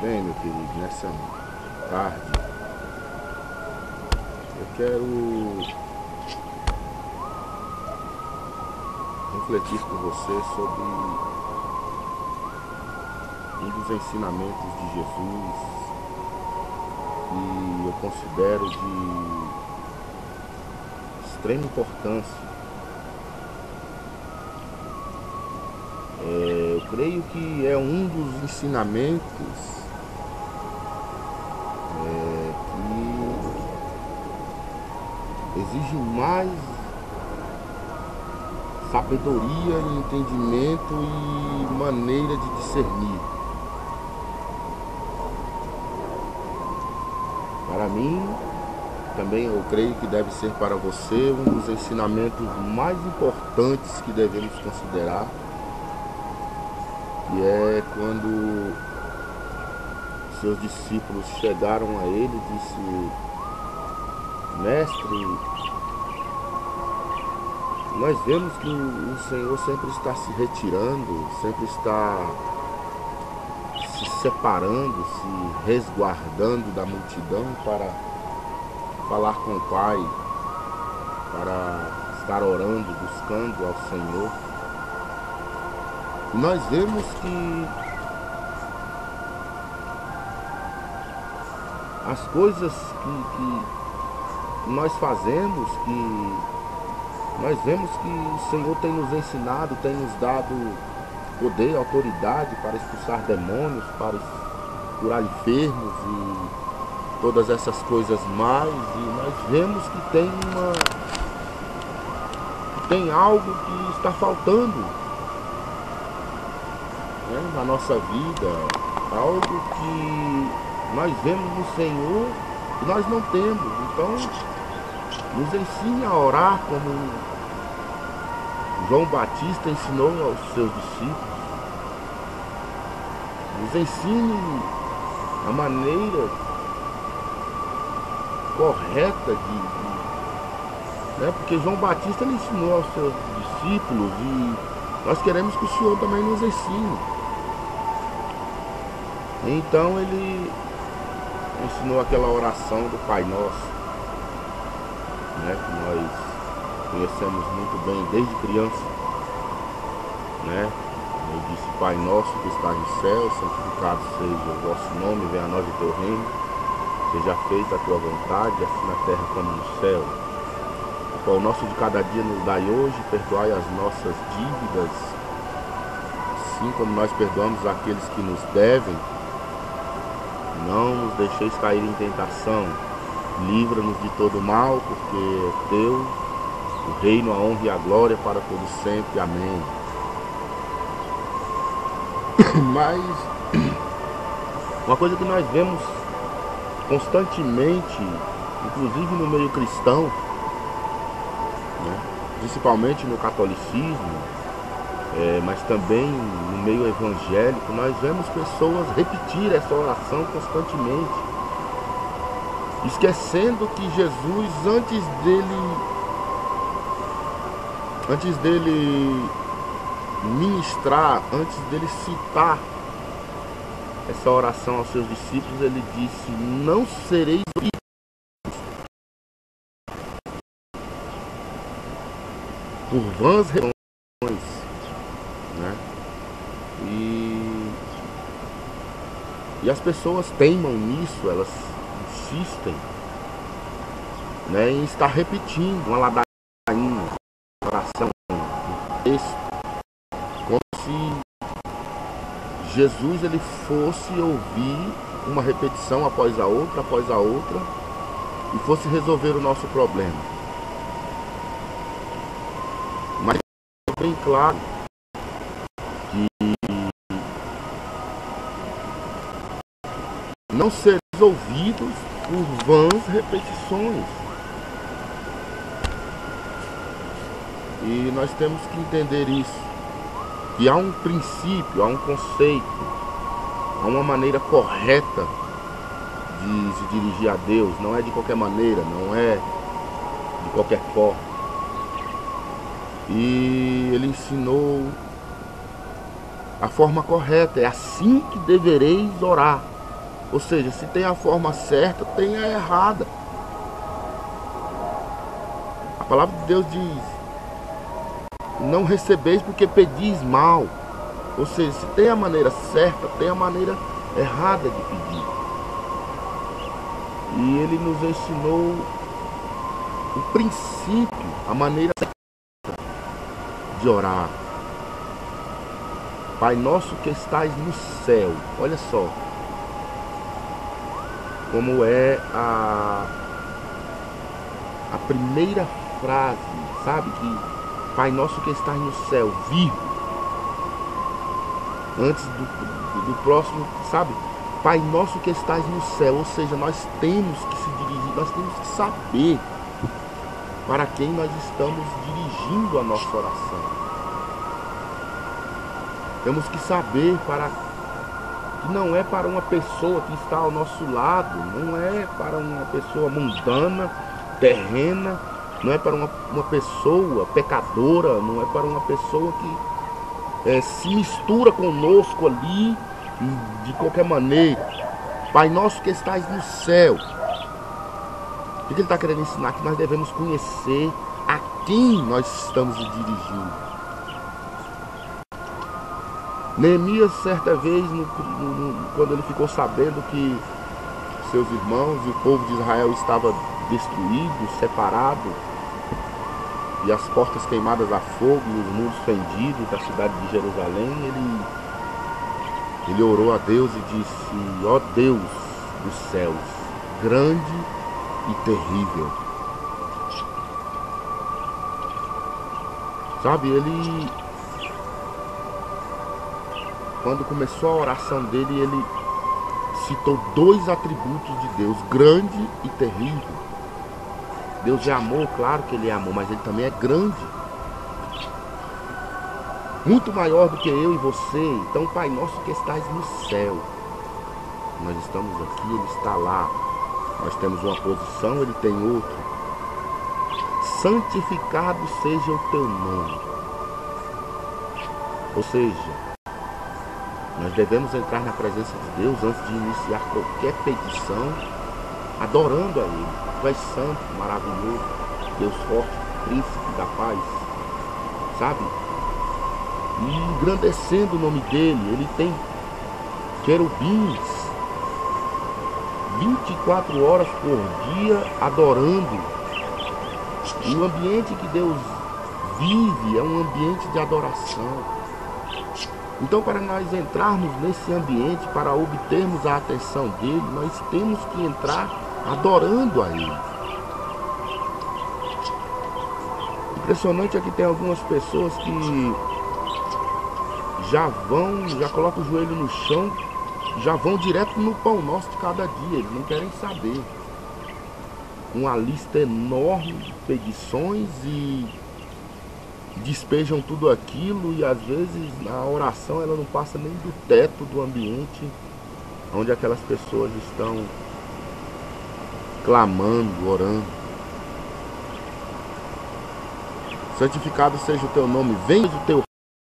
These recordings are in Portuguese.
Bem, meu querido, nessa tarde eu quero refletir com você sobre um dos ensinamentos de Jesus que eu considero de extrema importância. Eu creio que é um dos ensinamentos que exige mais sabedoria, entendimento e maneira de discernir. Para mim, também eu creio que deve ser para você um dos ensinamentos mais importantes que devemos considerar, que é quando seus discípulos chegaram a ele e disse: Mestre, nós vemos que o Senhor sempre está se retirando, sempre está se separando, se resguardando da multidão para falar com o Pai, para estar orando, buscando ao Senhor. E nós vemos que as coisas que nós fazemos, que nós vemos que o Senhor tem nos ensinado, tem nos dado poder, autoridade para expulsar demônios, para curar enfermos e todas essas coisas mais, e nós vemos que tem algo que está faltando, né, na nossa vida, algo que nós vemos no Senhor e nós não temos. Então, nos ensine a orar como João Batista ensinou aos seus discípulos. Nos ensine a maneira correta né? Porque João Batista ele ensinou aos seus discípulos e nós queremos que o Senhor também nos ensine. Então ele ensinou aquela oração do Pai Nosso, né, que nós conhecemos muito bem desde criança, né? Ele disse: Pai Nosso que estás no céu, santificado seja o vosso nome, venha a nós o teu reino, seja feita a tua vontade, assim na terra como no céu. O pão nosso de cada dia nos dai hoje, perdoai as nossas dívidas, assim como nós perdoamos aqueles que nos devem. Não nos deixeis cair em tentação, livra-nos de todo mal, porque é teu o reino, a honra e a glória para todos sempre. Amém. Mas uma coisa que nós vemos constantemente, inclusive no meio cristão, né, principalmente no catolicismo, mas também no meio evangélico, nós vemos pessoas repetir essa oração constantemente, esquecendo que Jesus, antes dele ministrar, antes dele citar essa oração aos seus discípulos, ele disse: não sereis por vãs religiões, né? E as pessoas teimam nisso, elas insistem, né, em estar repetindo uma ladainha, uma oração, um texto, como se Jesus ele fosse ouvir uma repetição após a outra, e fosse resolver o nosso problema. Mas é bem claro que não sereis ouvidos por vãs repetições. E nós temos que entender isso, que há um princípio, há um conceito, há uma maneira correta de se dirigir a Deus. Não é de qualquer maneira, não é de qualquer forma. E ele ensinou a forma correta, é assim que devereis orar. Ou seja, se tem a forma certa, tem a errada. A palavra de Deus diz: não recebeis porque pedis mal. Ou seja, se tem a maneira certa, tem a maneira errada de pedir. E ele nos ensinou o princípio, a maneira certa de orar. Pai nosso que estais no céu. Olha só como é a primeira frase, sabe? Que Pai nosso que estás no céu, vírgula. Antes do próximo, sabe? Pai nosso que estás no céu. Ou seja, nós temos que se dirigir, nós temos que saber para quem nós estamos dirigindo a nossa oração. Temos que saber que não é para uma pessoa que está ao nosso lado, não é para uma pessoa mundana, terrena, não é para uma pessoa pecadora, não é para uma pessoa que se mistura conosco ali de qualquer maneira. Pai nosso que estás no céu. O que ele está querendo ensinar? Que nós devemos conhecer a quem nós estamos dirigindo. Neemias, certa vez, quando ele ficou sabendo que seus irmãos e o povo de Israel estava destruído, separado, e as portas queimadas a fogo e os muros fendidos da cidade de Jerusalém, ele orou a Deus e disse: ó Deus dos céus, grande e terrível. Sabe, ele, quando começou a oração dele, ele citou dois atributos de Deus: grande e terrível. Deus é amor, claro que ele é amor, mas ele também é grande, muito maior do que eu e você. Então, Pai nosso que estás no céu, nós estamos aqui, ele está lá. Nós temos uma posição, ele tem outra. Santificado seja o teu nome. Ou seja, nós devemos entrar na presença de Deus antes de iniciar qualquer petição, adorando a Ele. Tu és santo, maravilhoso, Deus forte, príncipe da paz, sabe? E engrandecendo o nome dele. Ele tem querubins 24 horas por dia adorando. E o ambiente que Deus vive é um ambiente de adoração. Então, para nós entrarmos nesse ambiente, para obtermos a atenção dele, nós temos que entrar adorando a ele. Impressionante é que tem algumas pessoas que já colocam o joelho no chão, já vão direto no pão nosso de cada dia. Eles não querem saber. Uma lista enorme de petições e despejam tudo aquilo, e às vezes a oração ela não passa nem do teto do ambiente onde aquelas pessoas estão clamando, orando. Santificado seja o teu nome, venha o teu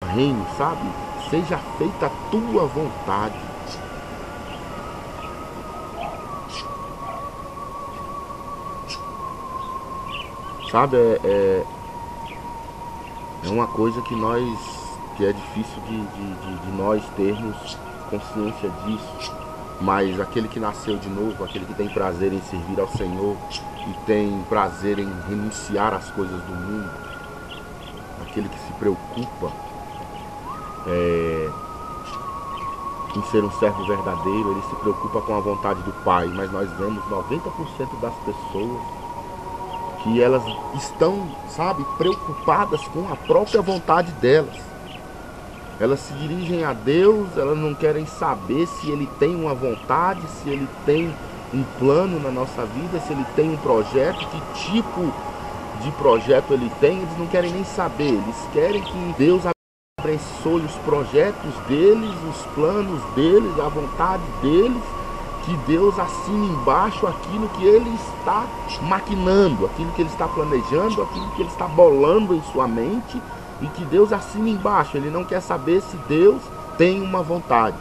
reino, sabe? Seja feita a tua vontade. Sabe, é uma coisa que é difícil de nós termos consciência disso. Mas aquele que nasceu de novo, aquele que tem prazer em servir ao Senhor e tem prazer em renunciar às coisas do mundo, aquele que se preocupa em ser um servo verdadeiro, ele se preocupa com a vontade do Pai. Mas nós vemos 90% das pessoas que elas estão, sabe, preocupadas com a própria vontade delas. Elas se dirigem a Deus, elas não querem saber se Ele tem uma vontade, se Ele tem um plano na nossa vida, se Ele tem um projeto, que tipo de projeto Ele tem. Eles não querem nem saber, eles querem que Deus abençoe os projetos deles, os planos deles, a vontade deles, que Deus assine embaixo aquilo que Ele está maquinando, aquilo que Ele está planejando, aquilo que Ele está bolando em sua mente, e que Deus assine embaixo. Ele não quer saber se Deus tem uma vontade.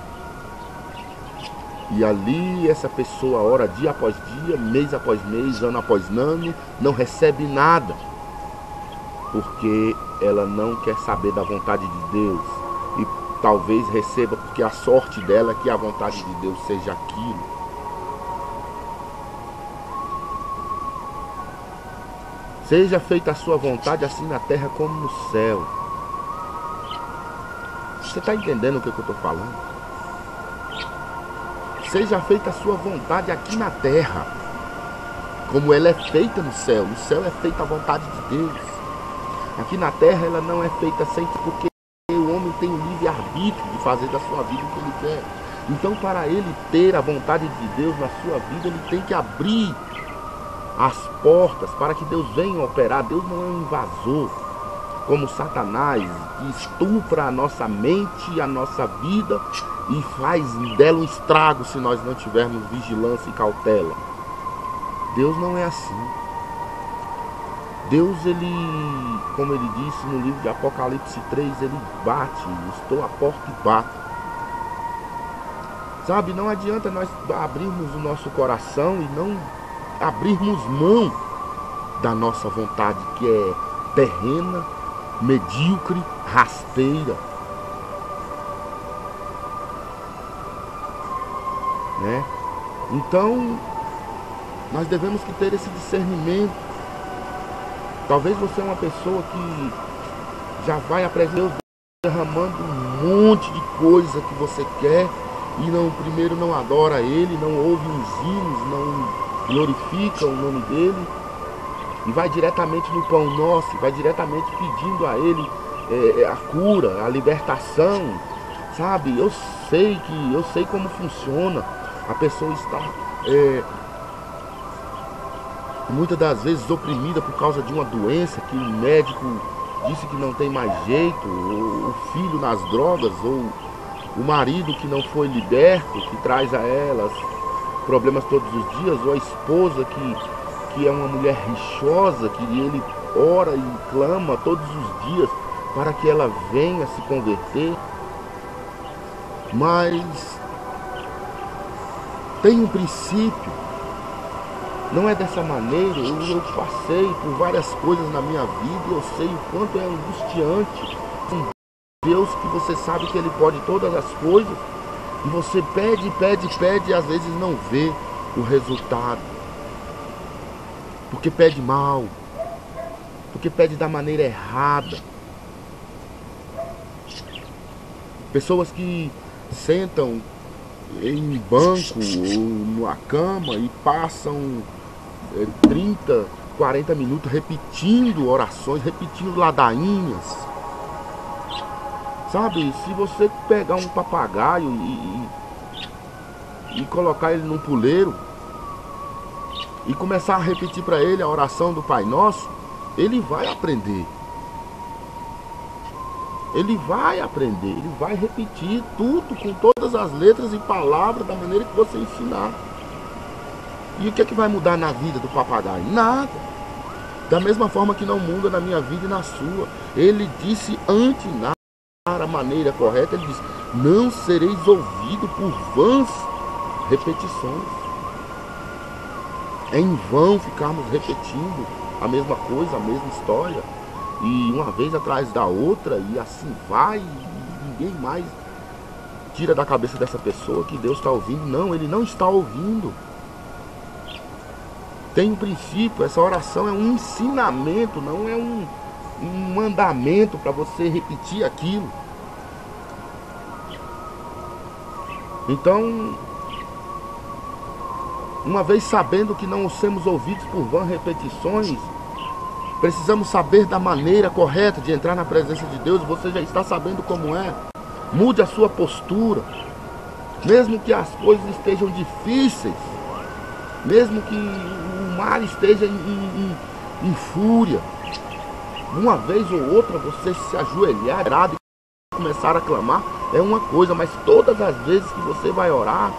E ali essa pessoa ora dia após dia, mês após mês, ano após ano, não recebe nada. Porque ela não quer saber da vontade de Deus. E talvez receba porque a sorte dela é que a vontade de Deus seja aquilo. Seja feita a sua vontade assim na terra como no céu. Você está entendendo o que eu estou falando? Seja feita a sua vontade aqui na terra, como ela é feita no céu. No céu é feita a vontade de Deus. Aqui na terra ela não é feita sempre porque o homem tem o livre-arbítrio de fazer da sua vida o que ele quer. Então, para ele ter a vontade de Deus na sua vida, ele tem que abrir as portas para que Deus venha operar. Deus não é um invasor, como Satanás, que estupra a nossa mente, a nossa vida e faz dela um estrago se nós não tivermos vigilância e cautela. Deus não é assim. Deus, ele, como ele disse no livro de Apocalipse 3, ele bate, estou à porta e bato. Sabe, não adianta nós abrirmos o nosso coração e não abrirmos mão da nossa vontade, que é terrena, medíocre, rasteira, né? Então, nós devemos que ter esse discernimento. Talvez você é uma pessoa que já vai apresentar Deus derramando um monte de coisa que você quer e primeiro não adora Ele, não ouve os hinos, não glorifica o nome dEle e vai diretamente no pão nosso, vai diretamente pedindo a Ele a cura, a libertação, sabe? Eu sei como funciona. A pessoa está muitas das vezes oprimida por causa de uma doença que o médico disse que não tem mais jeito, ou o filho nas drogas, ou o marido que não foi liberto, que traz a elas problemas todos os dias, ou a esposa que é uma mulher rixosa, que ele ora e clama todos os dias para que ela venha se converter. Mas tem um princípio. Não é dessa maneira. Eu passei por várias coisas na minha vida e eu sei o quanto é angustiante. Um Deus que você sabe que Ele pode todas as coisas e você pede e às vezes não vê o resultado. Porque pede mal. Porque pede da maneira errada. Pessoas que sentam em banco ou numa cama e passam 30, 40 minutos repetindo orações, repetindo ladainhas. Sabe, se você pegar um papagaio e colocar ele num puleiro e começar a repetir para ele a oração do Pai Nosso, ele vai aprender. Ele vai aprender, ele vai repetir tudo com todas as letras e palavras da maneira que você ensinar. E o que é que vai mudar na vida do papagaio? Nada. Da mesma forma que não muda na minha vida e na sua. Ele disse antenar a maneira correta, ele disse: não sereis ouvido por vãs repetições. É em vão ficarmos repetindo a mesma coisa, a mesma história. E uma vez atrás da outra, e assim vai, e ninguém mais tira da cabeça dessa pessoa que Deus está ouvindo. Não, Ele não está ouvindo. Tem um princípio, essa oração é um ensinamento, não é um mandamento para você repetir aquilo. Então, uma vez sabendo que não seremos ouvidos por vãs repetições, precisamos saber da maneira correta de entrar na presença de Deus. Você já está sabendo como é. Mude a sua postura. Mesmo que as coisas estejam difíceis, mesmo que o mar esteja em fúria, uma vez ou outra você se ajoelhar e começar a clamar é uma coisa, mas todas as vezes que você vai orar: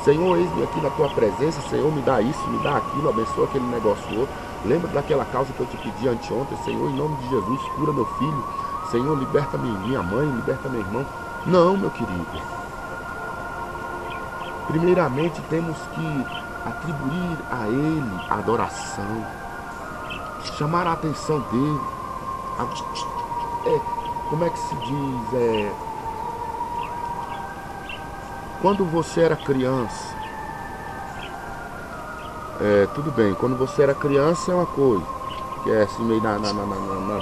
Senhor, eis-me aqui na tua presença, Senhor, me dá isso, me dá aquilo, abençoa aquele negócio outro. Lembra daquela causa que eu te pedi anteontem? Senhor, em nome de Jesus, cura meu filho. Senhor, liberta minha mãe, liberta meu irmão. Não, meu querido. primeiramente temos que atribuir a Ele a adoração, chamar a atenção dele. Como é que se diz? Quando você era criança, tudo bem, quando você era criança é uma coisa, que é assim meio na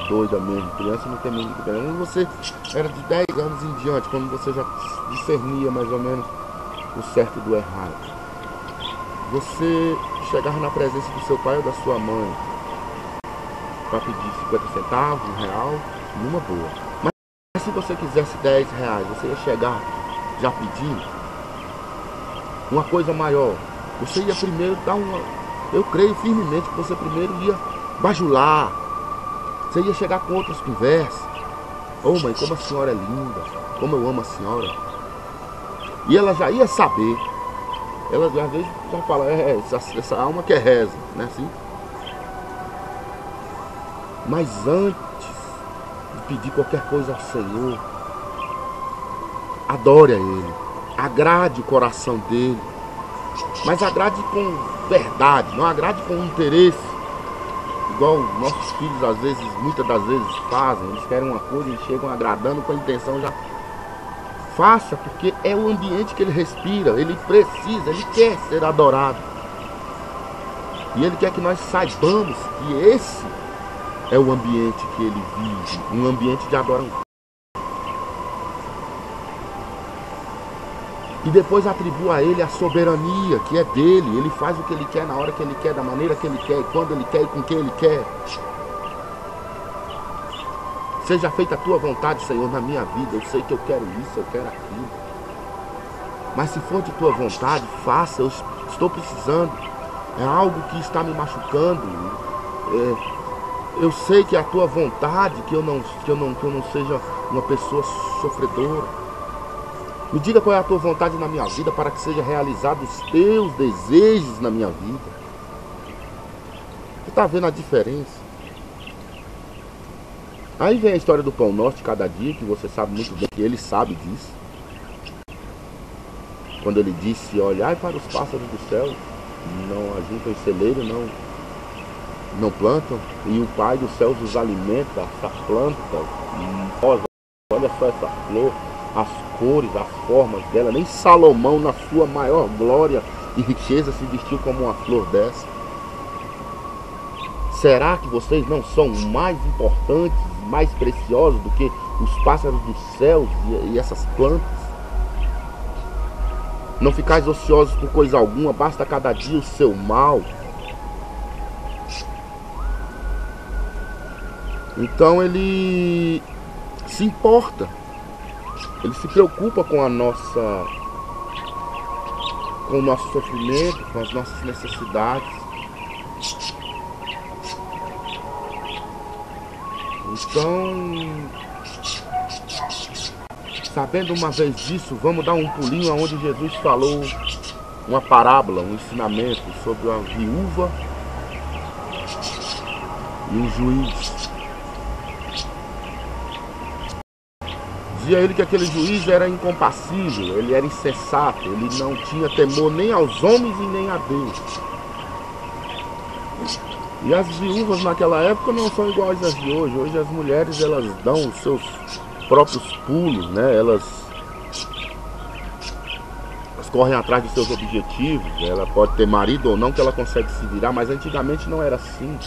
doida mesmo, criança não tem muito bem. Quando você era de 10 anos em diante, quando você já discernia mais ou menos o certo do errado, você chegava na presença do seu pai ou da sua mãe para pedir 50 centavos, R$1, numa boa. Mas se você quisesse R$10, você ia chegar já pedindo uma coisa maior. Você ia primeiro dar uma... Eu creio firmemente que você primeiro ia bajular. Você ia chegar com outras conversas. Ô mãe, como a senhora é linda, como eu amo a senhora. E ela já ia saber. Ela às vezes já fala, essa alma que reza, né assim? Mas antes de pedir qualquer coisa ao Senhor, adore a Ele, agrade o coração dele, mas agrade com verdade, não agrade com interesse, igual nossos filhos às vezes, muitas das vezes fazem. Eles querem uma coisa e chegam agradando com a intenção já. Faça, porque é o ambiente que ele respira, ele precisa, ele quer ser adorado. E ele quer que nós saibamos que esse é o ambiente que ele vive, um ambiente de adoração. E depois atribua a ele a soberania que é dele. Ele faz o que ele quer, na hora que ele quer, da maneira que ele quer, quando ele quer e com quem ele quer. Seja feita a tua vontade, Senhor, na minha vida. Eu sei que eu quero isso, eu quero aquilo. Mas se for de tua vontade, faça. Eu estou precisando. É algo que está me machucando. Eu sei que é a tua vontade, que eu não seja uma pessoa sofredora. Me diga qual é a tua vontade na minha vida para que seja realizado os teus desejos na minha vida. Você está vendo a diferença? Aí vem a história do pão nosso de cada dia, que você sabe muito bem que ele sabe disso. Quando ele disse, olhai para os pássaros do céu, não ajuntam em celeiro, não plantam, e o Pai dos céus os alimenta, essa planta rosa, olha só essa flor, as cores, as formas dela. Nem Salomão, na sua maior glória e riqueza, se vestiu como uma flor dessa. Será que vocês não são mais importantes, mais preciosos do que os pássaros dos céus e essas plantas? Não ficais ociosos por coisa alguma, basta cada dia o seu mal. Então ele se importa, ele se preocupa com o nosso sofrimento, com as nossas necessidades. Então, sabendo uma vez disso, vamos dar um pulinho aonde Jesus falou uma parábola, um ensinamento sobre uma viúva e um juiz. Dizia ele que aquele juiz era incompassível, ele era insensato, ele não tinha temor nem aos homens e nem a Deus. E as viúvas naquela época não são iguais às de hoje. Hoje as mulheres, elas dão os seus próprios pulos, né? Elas correm atrás dos seus objetivos. Ela pode ter marido ou não, que ela consegue se virar, mas antigamente não era assim.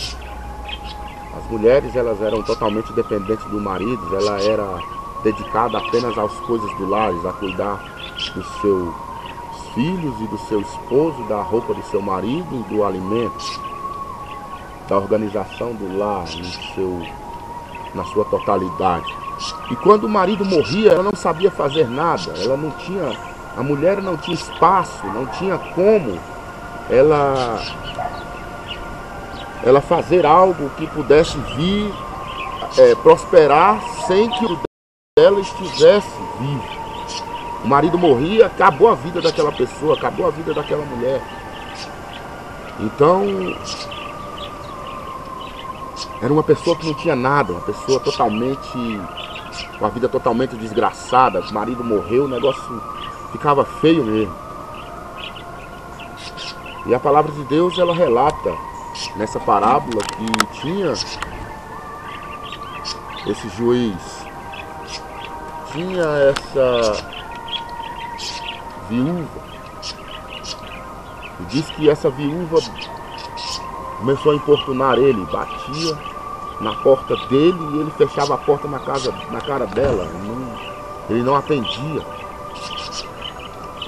As mulheres, elas eram totalmente dependentes do marido. Ela era dedicada apenas às coisas do lar, a cuidar dos seus filhos e do seu esposo, da roupa do seu marido e do alimento, da organização do lar na sua totalidade. E quando o marido morria, ela não sabia fazer nada. A mulher não tinha espaço, não tinha como ela fazer algo que pudesse vir prosperar sem que o dela estivesse vivo. O marido morria, acabou a vida daquela pessoa, acabou a vida daquela mulher. Então, era uma pessoa que não tinha nada, uma pessoa com a vida totalmente desgraçada. O marido morreu, o negócio ficava feio mesmo. E a palavra de Deus, ela relata nessa parábola que tinha esse juiz, tinha essa viúva. E diz que essa viúva começou a importunar ele, batia na porta dele e ele fechava a porta na cara dela. Ele não atendia.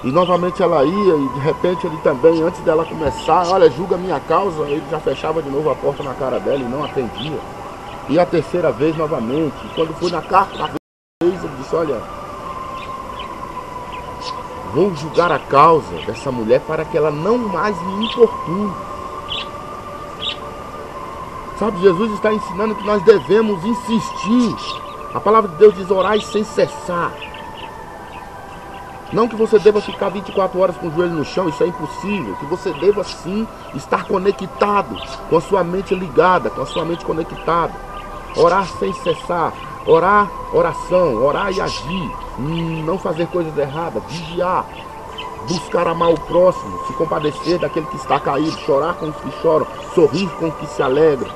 E novamente ela ia e de repente ele também, antes dela começar, olha, julga a minha causa, ele já fechava de novo a porta na cara dela e não atendia. E a terceira vez novamente. E quando foi na quarta vez, ele disse, olha, vou julgar a causa dessa mulher para que ela não mais me importune. Sabe, Jesus está ensinando que nós devemos insistir. A palavra de Deus diz, orai sem cessar. Não que você deva ficar 24 horas com o joelho no chão, isso é impossível. Que você deva sim estar conectado, com a sua mente ligada, com a sua mente conectada. Orar sem cessar, orar, oração, orar e agir. Não fazer coisas erradas, vigiar. Buscar amar o próximo, se compadecer daquele que está caído, chorar com os que choram, sorrir com os que se alegram.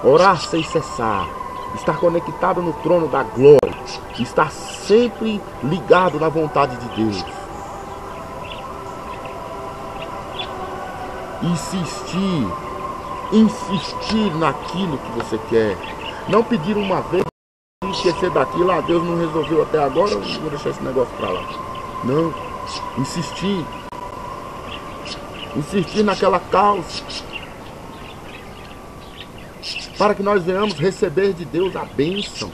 Orar sem cessar, estar conectado no trono da glória, estar sempre ligado na vontade de Deus. Insistir naquilo que você quer. Não pedir uma vez e esquecer daquilo, Deus não resolveu até agora, eu vou deixar esse negócio para lá. Não, insistir naquela causa, para que nós venhamos receber de Deus a bênção,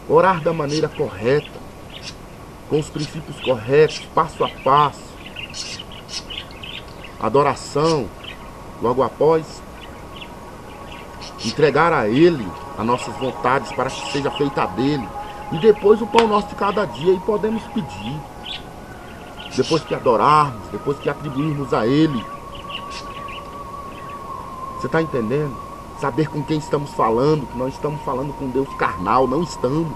orar da maneira correta, com os princípios corretos, passo a passo, adoração, logo após, entregar a Ele as nossas vontades para que seja feita a dele, e depois o pão nosso de cada dia, e podemos pedir. Depois que adorarmos, depois que atribuirmos a Ele. Você está entendendo? Saber com quem estamos falando, que não estamos falando com um Deus carnal, não estamos.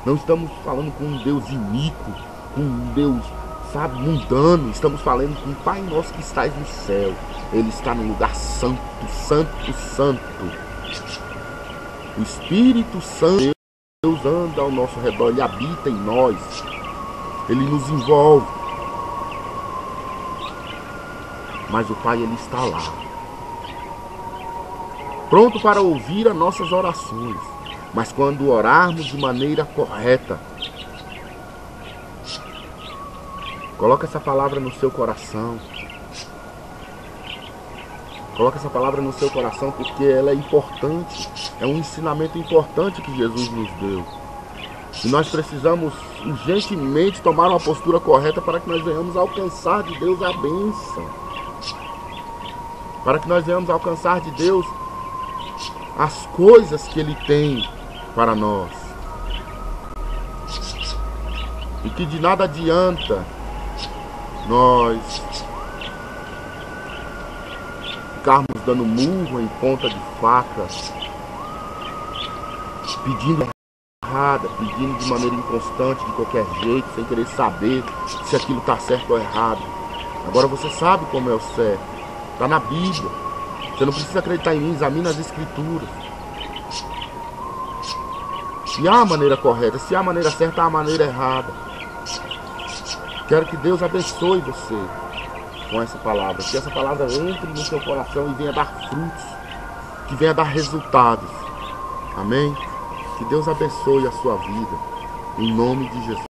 Não estamos falando com um Deus iníquo, com um Deus, sabe, mundano. Estamos falando com o Pai nosso que estás no céu. Ele está no lugar santo, santo, santo. O Espírito Santo, Deus anda ao nosso redor, Ele habita em nós. Ele nos envolve. Mas o Pai, Ele está lá, pronto para ouvir as nossas orações. Mas quando orarmos de maneira correta, coloca essa palavra no seu coração. Coloca essa palavra no seu coração, porque ela é importante. É um ensinamento importante que Jesus nos deu. E nós precisamos urgentemente tomar uma postura correta para que nós venhamos alcançar de Deus a bênção. Para que nós venhamos alcançar de Deus as coisas que Ele tem para nós. E que de nada adianta nós ficarmos dando murro em ponta de faca, pedindo errada, pedindo de maneira inconstante, de qualquer jeito, sem querer saber se aquilo está certo ou errado. Agora você sabe como é o certo. Está na Bíblia. Você não precisa acreditar em mim, examina as Escrituras. Se há a maneira correta, se há a maneira certa, há a maneira errada. Quero que Deus abençoe você com essa palavra. Que essa palavra entre no seu coração e venha dar frutos. Que venha dar resultados. Amém? Que Deus abençoe a sua vida. Em nome de Jesus.